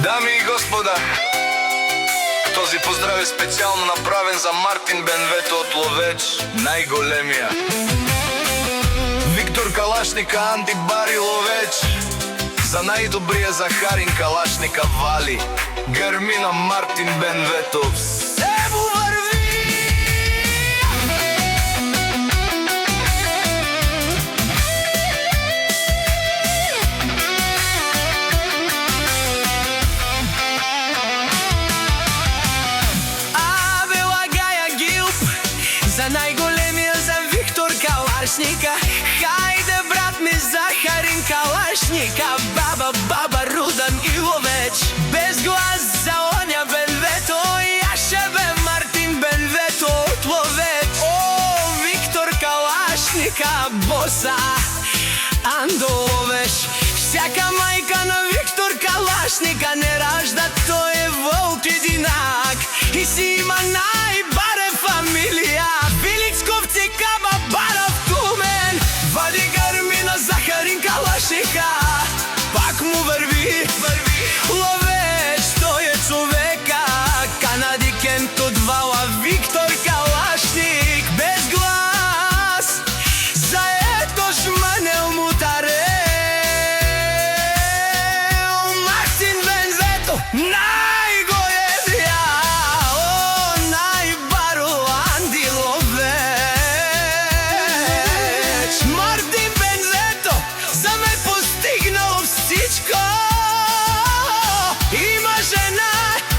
Дами и господа, този поздрав е специално направен за Мартин Бенвето от Ловеч, најголемија. Виктор Калашника, Анди Бари Ловеч, за најдобрија Захарин Калашника Вали, Гермина Мартин Бенвето. Се му върви! За најголемија, за Виктор Калашника. Хајде брат ми, Захарин Калашника. Баба, Рудан и Ловеч. Без глас за оня Бенвето, јаше бе Мартин Бенвето от Ловеч. О, Виктор Калашника, боса Андо Ловеч. Всяка мајка на Виктор Калашника не ражда, тој е волк единак и си има најбаре фамилија. Билицковци, Каба, Баров, Тумен. Вади Гермина, Захарин Калашника. Пак му върви Ловеч, тој е човека. Канади Кент од Вала, Виктор Калашник. Без глас за ето Шманел Мутарел. Мартин Бенвето, најголемија. О, најбаро Анди Ловеч. Мартин Бенвето за ме постигнал всичко. Има жена,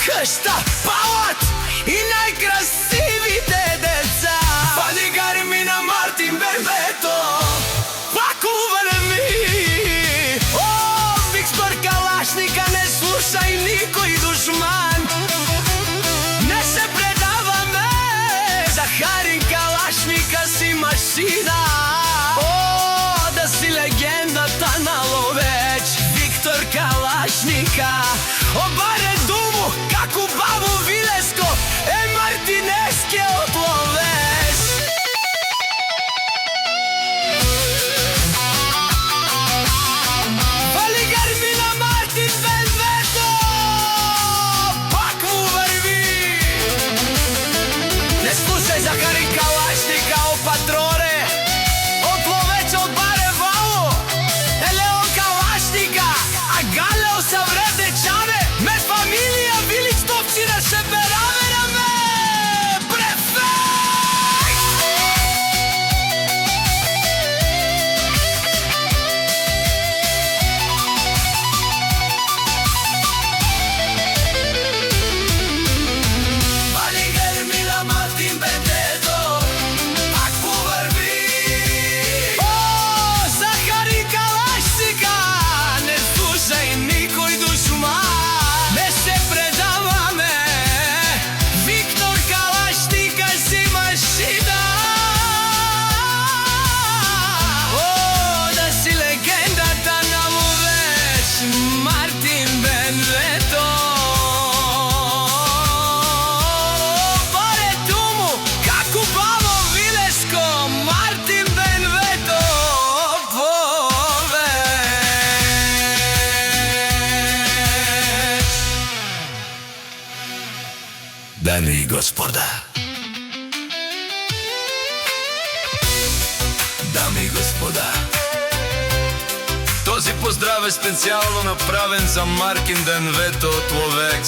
къща, палат и најкрасивите деца. Вади Гермина, Мартин Бенвето, пак увреми. О, Виктор Калашника, не слушај никој душман. Не се предаваме, Захарин Калашника си машина. О, да си легендата на Ловеч, Виктор Калашника. Обаре думу, како бабо Вилеско, е Мартинеске от Ловеч. Вали Гермина, Мартин Бенвето, пак му върви. Не слушај Захарин Калашника, о патроне, от Ловеч, от Баре Вало. Елео Калашника, а Галео Савредечане, ме фамилија Вилицковци да се беравераме. Префект! Вали Гермина, Мартин Бенвето, пак му върви. О, Захарин Калашника, не слушај никој душман. Не се предаваме, Виктор Калашника си машина. О, да си легендата на Ловеч, Мартин Бенвето. Баре думу, како бабо Вилеско, Мартин Бенвето од Ловеч. Дами и господа, този поздрав е специјално направен за Мартин Бенвето от Ловеч,